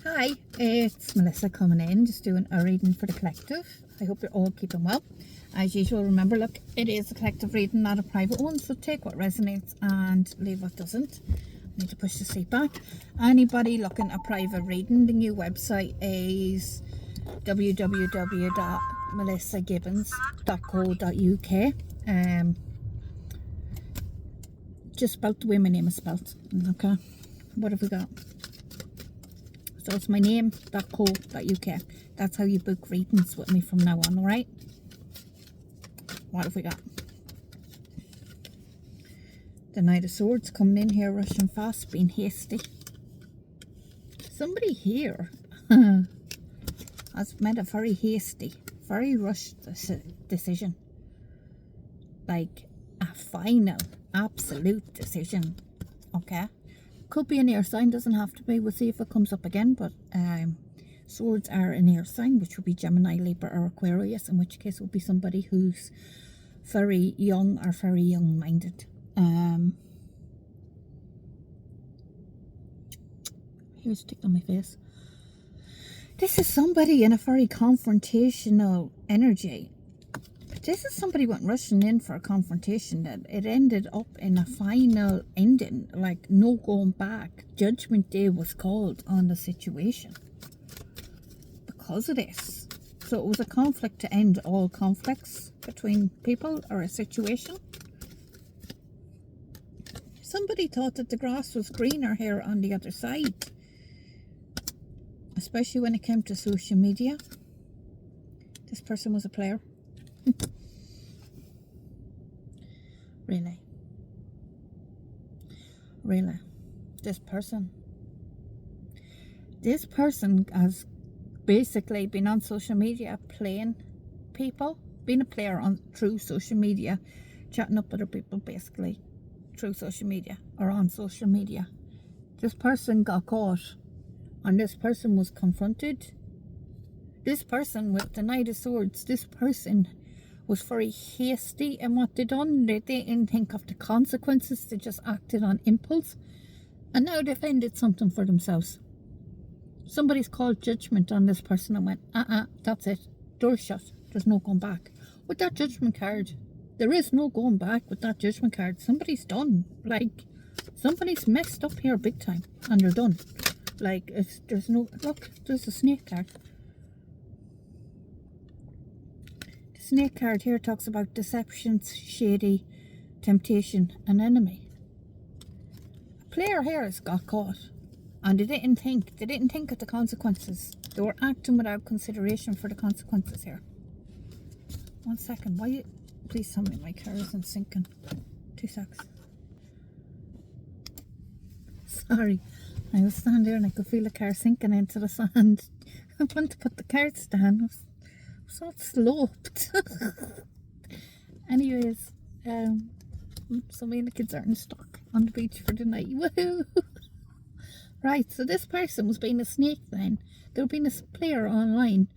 Hi, it's Melissa coming in, just doing a reading for the collective. I hope you're all keeping well. As usual, remember, look, it is a collective reading, not a private one, so take what resonates and leave what doesn't. I need to push the seat back. Anybody looking at private reading, the new website is www.melissagibbons.co.uk. Just spelt the way my name is spelt. Okay, what have we got? So it's my name.co.uk. That's how you book readings with me from now on, alright? What have we got? The Knight of Swords coming in here, rushing fast, being hasty. Somebody here has made a very hasty, very rushed decision. Like a final, absolute decision. Okay? Could be an air sign, doesn't have to be. We'll see if it comes up again, but swords are an air sign, which would be Gemini, Libra or Aquarius, in which case it would be somebody who's very young or very young-minded. Here's a tick on my face. This is somebody in a very confrontational energy. This is somebody went rushing in for a confrontation that it ended up in a final ending, like no going back. Judgment Day was called on the situation because of this. So it was a conflict to end all conflicts between people or a situation. Somebody thought that the grass was greener here on the other side, especially when it came to social media. This person was a player. Really, this person has basically been on social media playing people, being a player on through social media, chatting up other people basically through social media or on social media. This person got caught and this person was confronted. This person with the Knight of Swords, this person was very hasty in what they done. They didn't think of the consequences. They just acted on impulse. And now they've ended something for themselves. Somebody's called judgment on this person and went, that's it. Door shut. There's no going back. With that judgment card, there is no going back with that judgment card. Somebody's done. Like, somebody's messed up here big time. And they're done. Like, there's no... Look, there's a snake card. Snake card here talks about deceptions, shady, temptation, and enemy. A player here has got caught, and they didn't think of the consequences. They were acting without consideration for the consequences here. 1 second, please tell me my car isn't sinking. 2 secs. Sorry, I was standing there and I could feel the car sinking into the sand. I went to put the cards down. So it sloped. Anyways, so me and the kids are in stock on the beach for the night. Woohoo! Right, so this person was being a snake then. They were being a player online,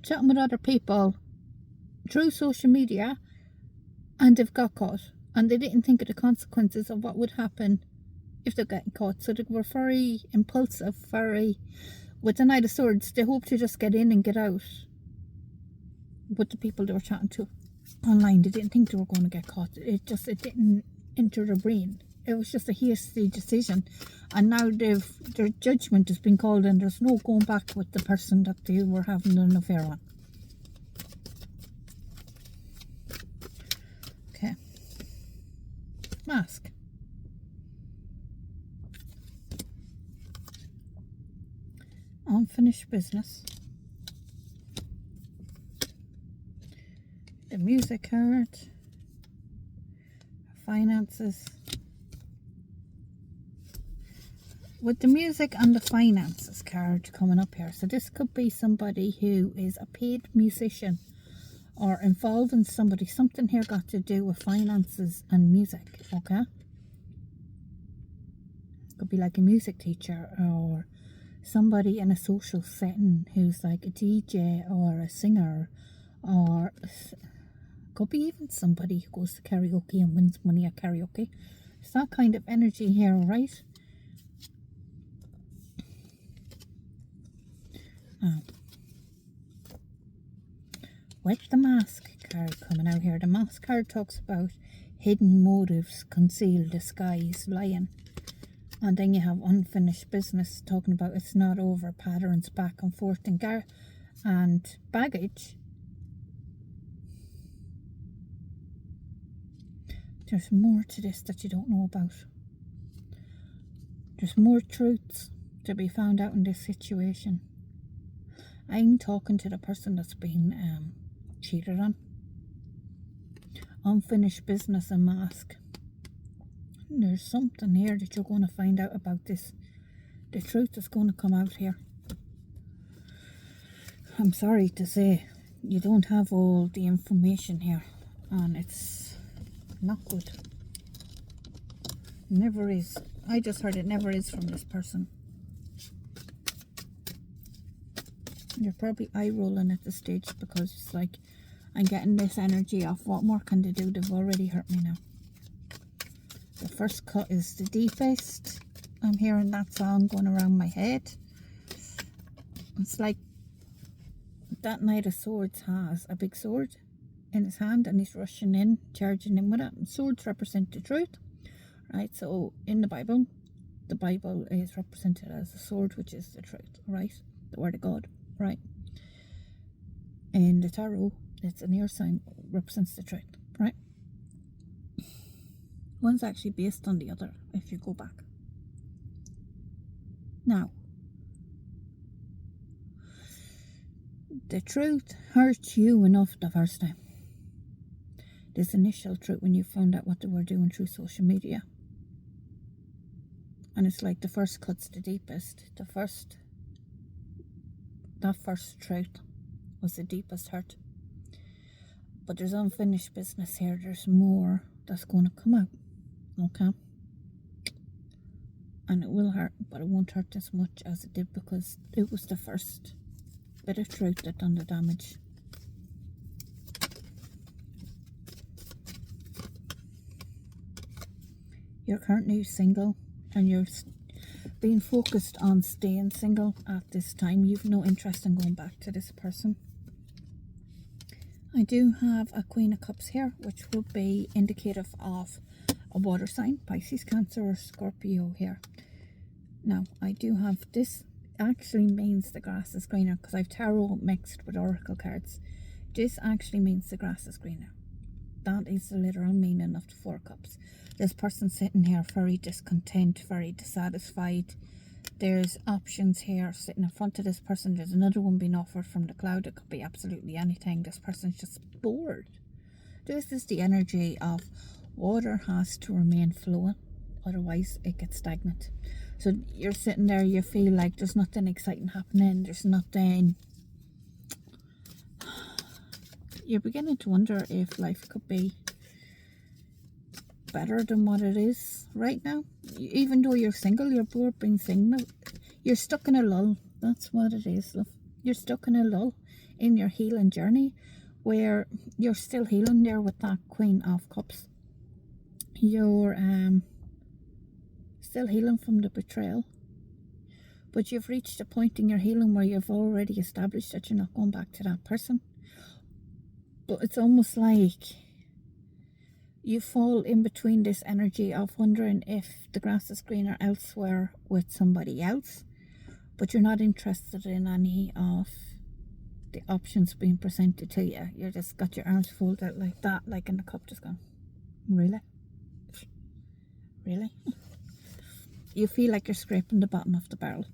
chatting with other people through social media, and they've got caught. And they didn't think of the consequences of what would happen if they got caught. So they were very impulsive, with the Knight of Swords, they hope to just get in and get out. With the people they were chatting to online, they didn't think they were going to get caught. It didn't enter their brain. It was just a hasty decision, and now their judgment has been called, and there's no going back with the person that they were having an affair on. Okay. Mask. Unfinished business. The music card, finances. With the music and the finances card coming up here, so this could be somebody who is a paid musician or involved in something here got to do with finances and music. Okay, could be like a music teacher or somebody in a social setting who's like a DJ or a singer, or could be even somebody who goes to karaoke and wins money at karaoke. It's that kind of energy here, right? Oh. With the mask card coming out here, the mask card talks about hidden motives, concealed, disguise, lying. And then you have unfinished business, talking about it's not over, patterns back and forth, and baggage. There's more to this that you don't know about. There's more truths to be found out in this situation. I'm talking to the person that's been cheated on. Unfinished business and mask. There's something here that you're going to find out about this. The truth is going to come out here. I'm sorry to say, you don't have all the information here, and it's not good. Never is. I just heard it never is from this person. You're probably eye rolling at this stage because it's like, I'm getting this energy off. What more can they do? They've already hurt me now. The first cut is the deepest. I'm hearing that song going around my head. It's like that Knight of Swords has a big sword in his hand and he's rushing in, charging in with it. And swords represent the truth, right? So in the Bible is represented as a sword, which is the truth, right? The word of God, right? In the tarot, it's an ear sign, represents the truth, right? One's actually based on the other if you go back. Now, the truth hurt you enough the first time. This initial truth when you found out what they were doing through social media. And it's like the first cut's the deepest. That first truth was the deepest hurt. But there's unfinished business here. There's more that's going to come out. Okay? And it will hurt, but it won't hurt as much as it did because it was the first bit of truth that done the damage. You're currently single and you're being focused on staying single at this time. You've no interest in going back to this person. I do have a Queen of Cups here, which would be indicative of a water sign, Pisces, Cancer or Scorpio here. Now, I do have this, actually means the grass is greener because I've tarot mixed with oracle cards. This actually means the grass is greener. That is the literal meaning of the Four Cups. This person sitting here very discontent, very dissatisfied. There's options here sitting in front of this person. There's another one being offered from the cloud. It could be absolutely anything. This person's just bored. This is the energy of water has to remain flowing, otherwise it gets stagnant. So you're sitting there, you feel like there's nothing exciting happening, there's nothing. You're beginning to wonder if life could be better than what it is right now. Even though you're single, you're bored being single. You're stuck in a lull. That's what it is, love. You're stuck in a lull in your healing journey where you're still healing there with that Queen of Cups. You're still healing from the betrayal, but you've reached a point in your healing where you've already established that you're not going back to that person. But it's almost like you fall in between this energy of wondering if the grass is greener elsewhere with somebody else, but you're not interested in any of the options being presented to you. You just got your arms folded like that, like in the cup, just going, really? Really? You feel like you're scraping the bottom of the barrel.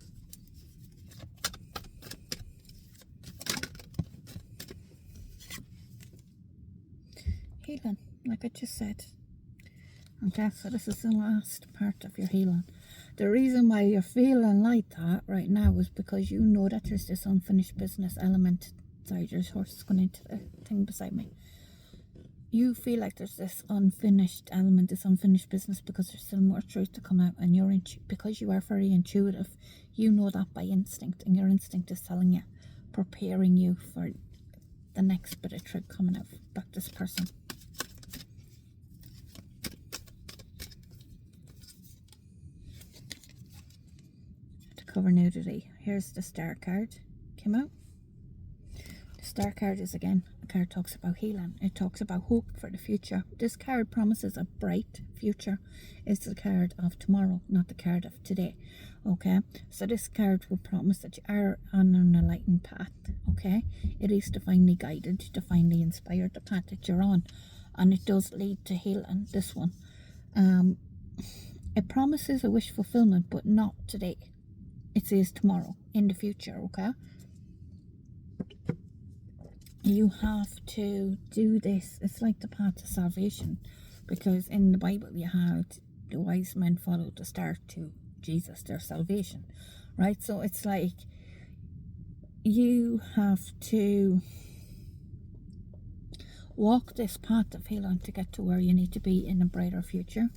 Healing, like I just said. Okay, so this is the last part of your healing. The reason why you're feeling like that right now is because you know that there's this unfinished business element. Sorry, there's horses going into the thing beside me. You feel like there's this unfinished element, this unfinished business, because there's still more truth to come out, and you're because you are very intuitive, you know that by instinct, and your instinct is telling you, preparing you for the next bit of truth coming out back this person. To cover nudity, here's the Star card. came out. The Star card is, again, a card talks about healing. It talks about hope for the future. This card promises a bright future. It's the card of tomorrow, not the card of today. Okay, so this card will promise that you are on an enlightened path. Okay, it is divinely guided, divinely inspired, the path that you're on, and it does lead to healing. This one, it promises a wish fulfillment, but not today. It says tomorrow, in the future. Okay, you have to do this. It's like the path to salvation, because in the Bible you had the wise men followed the star to Jesus, their salvation, right? So it's like you have to walk this path of healing to get to where you need to be in a brighter future.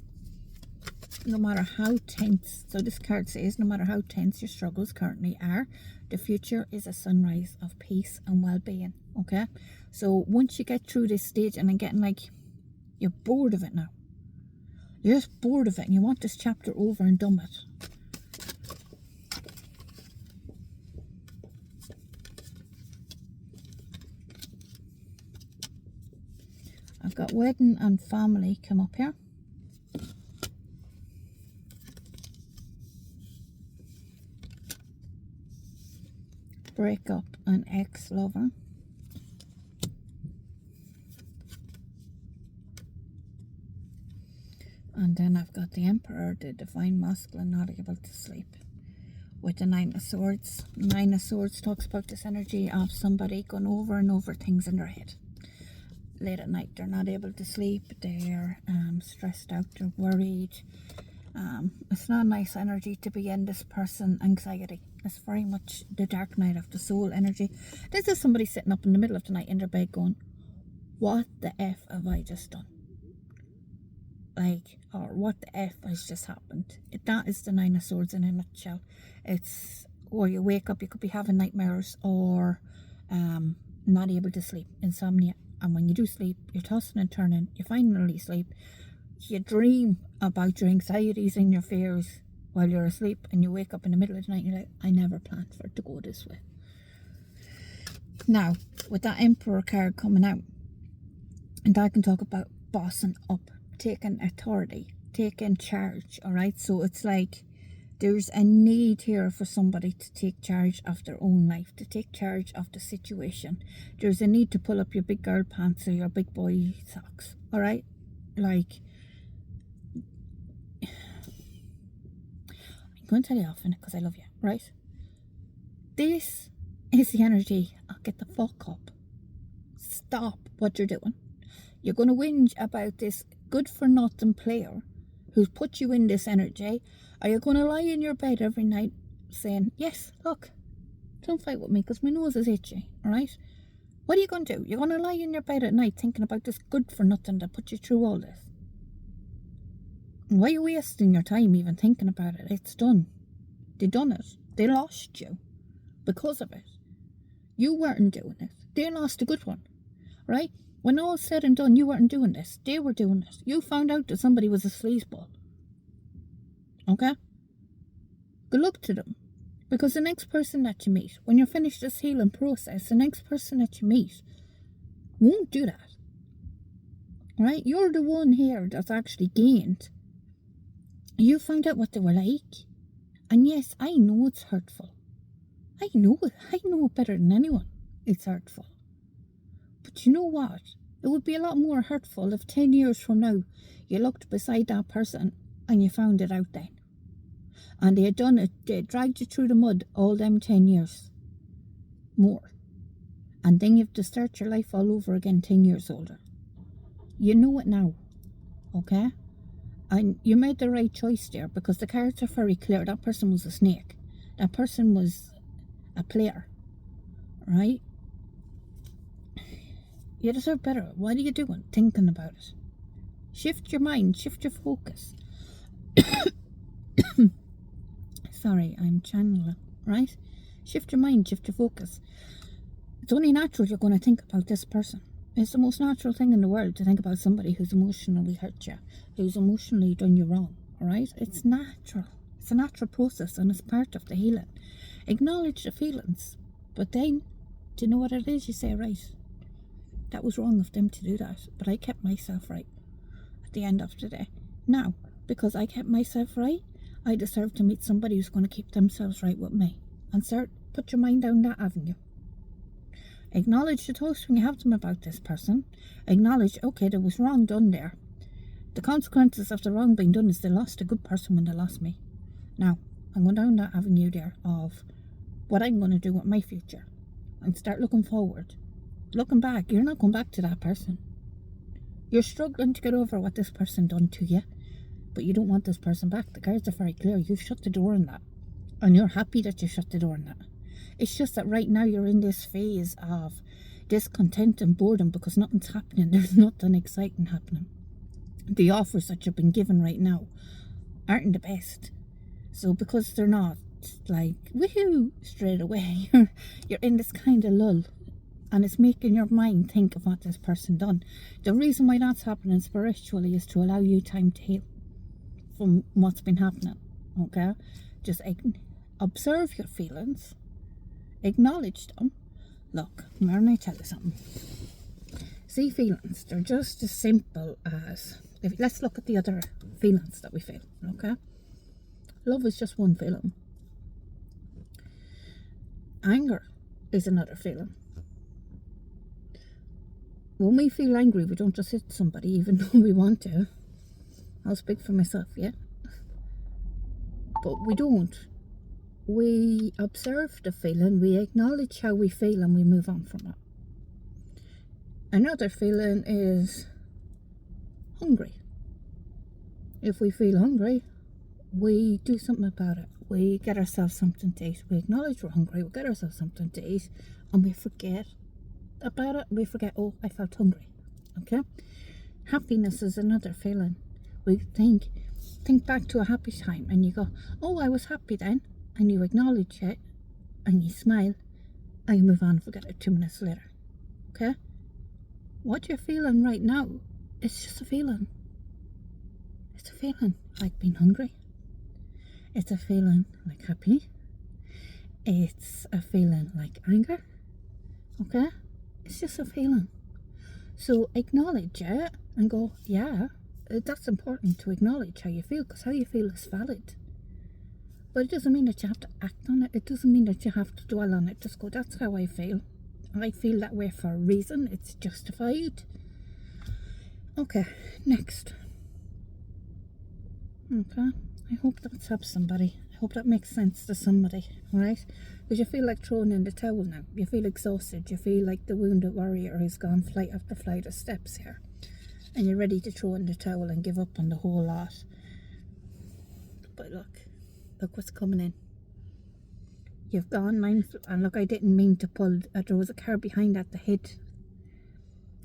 No matter how tense, so this card says, no matter how tense your struggles currently are, the future is a sunrise of peace and well-being. Okay, so once you get through this stage, and I'm getting like you're bored of it now, you're just bored of it and you want this chapter over and done with. I've got wedding and family come up here. Break up an ex-lover. And then I've got the Emperor, the Divine Masculine, not able to sleep. With the Nine of Swords. Nine of Swords talks about this energy of somebody going over and over things in their head. Late at night, they're not able to sleep, they're stressed out, they're worried. It's not a nice energy to be in, this person. Anxiety. It's very much the dark night of the soul energy. This is somebody sitting up in the middle of the night in their bed going, what the F have I just done? Like, or what the F has just happened? That is the Nine of Swords in a nutshell. It's, or you wake up, you could be having nightmares, or not able to sleep, insomnia. And when you do sleep, you're tossing and turning, you finally sleep, you dream about your anxieties and your fears while you're asleep, and you wake up in the middle of the night and you're like, I never planned for it to go this way. Now, with that Emperor card coming out, and I can talk about bossing up, taking authority, taking charge, alright? So it's like there's a need here for somebody to take charge of their own life, to take charge of the situation. There's a need to pull up your big girl pants or your big boy socks, alright? Like, I'm going to tell you off in it because I love you, right? This is the energy of get the fuck up. Stop what you're doing. You're going to whinge about this good for nothing player who's put you in this energy. Are you going to lie in your bed every night saying, yes, look, don't fight with me because my nose is itchy, alright? What are you going to do? You're going to lie in your bed at night thinking about this good for nothing that put you through all this. Why are you wasting your time even thinking about it? It's done. They done it. They lost you because of it. You weren't doing it. They lost a good one, right? When all's said and done, you weren't doing this. They were doing it. You found out that somebody was a sleazeball. Okay? Good luck to them. Because the next person that you meet, when you're finished this healing process, the next person that you meet won't do that. Right? You're the one here that's actually gained. You found out what they were like. And yes, I know it's hurtful. I know it. I know it better than anyone. It's hurtful. But you know what? It would be a lot more hurtful if 10 years from now you looked beside that person and you found it out then. And they had done it, they had dragged you through the mud all them 10 years. More. And then you have to start your life all over again 10 years older. You know it now. Okay? And you made the right choice there because the cards are very clear. That person was a snake. That person was a player. Right? You deserve better. What are you doing? Thinking about it. Shift your mind. Shift your focus. Sorry, I'm channeling. Right? Shift your mind. Shift your focus. It's only natural you're going to think about this person. It's the most natural thing in the world to think about somebody who's emotionally hurt you, who's emotionally done you wrong, alright? It's natural. It's a natural process and it's part of the healing. Acknowledge the feelings. But then, do you know what it is? You say, right, that was wrong of them to do that, but I kept myself right at the end of the day. Now, because I kept myself right, I deserve to meet somebody who's going to keep themselves right with me. And start, put your mind down that avenue. Acknowledge the thoughts when you have them about this person. Acknowledge, okay, there was wrong done there. The consequences of the wrong being done is they lost a good person when they lost me. Now, I'm going down that avenue there of what I'm going to do with my future. And start looking forward. Looking back, you're not going back to that person. You're struggling to get over what this person done to you, but you don't want this person back. The cards are very clear. You've shut the door on that. And you're happy that you shut the door on that. It's just that right now you're in this phase of discontent and boredom because nothing's happening. There's nothing exciting happening. The offers that you've been given right now aren't the best. So because they're not like, woohoo, straight away, you're in this kind of lull. And it's making your mind think of what this person done. The reason why that's happening spiritually is to allow you time to heal from what's been happening. Okay? Just observe your feelings. Acknowledge them. Look, let me tell you something. See, feelings, they're just as simple as... let's look at the other feelings that we feel. Okay? Love is just one feeling. Anger is another feeling. When we feel angry, we don't just hit somebody even though we want to. I'll speak for myself, yeah? But we don't. We observe the feeling, we acknowledge how we feel, and we move on from it. Another feeling is hungry. If we feel hungry, we do something about it. We get ourselves something to eat. We acknowledge we're hungry, we get ourselves something to eat, and we forget about it. We forget, oh, I felt hungry. Okay? Happiness is another feeling. We think back to a happy time and you go, oh, I was happy then, and you acknowledge it and you smile and you move on and forget it 2 minutes later. Okay? What you're feeling right now, it's just a feeling. It's a feeling like being hungry. It's a feeling like happy. It's a feeling like anger. Okay? It's just a feeling. So acknowledge it and go, yeah, that's important to acknowledge how you feel, because how you feel is valid. But it doesn't mean that you have to act on it. It doesn't mean that you have to dwell on it. Just go, that's how I feel. I feel that way for a reason. It's justified. Okay, next. Okay, I hope that helps somebody. I hope that makes sense to somebody, alright? Because you feel like throwing in the towel now. You feel exhausted. You feel like the wounded warrior who's gone flight after flight of steps here. And you're ready to throw in the towel and give up on the whole lot. But look what's coming in. You've gone 9, and look, I didn't mean to pull, there was a car behind at the head.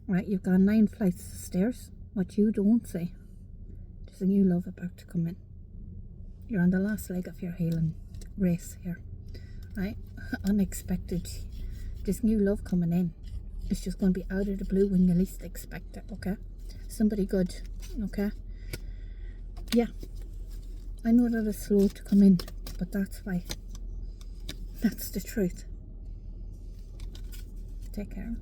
Right, you've gone 9 flights of stairs. What you don't see, there's a new love about to come in. You're on the last leg of your healing race here, right? Unexpected. This new love coming in. It's just going to be out of the blue when you least expect it, okay? Somebody good, okay? Yeah. I know that it's slow to come in, but that's why. That's the truth. Take care.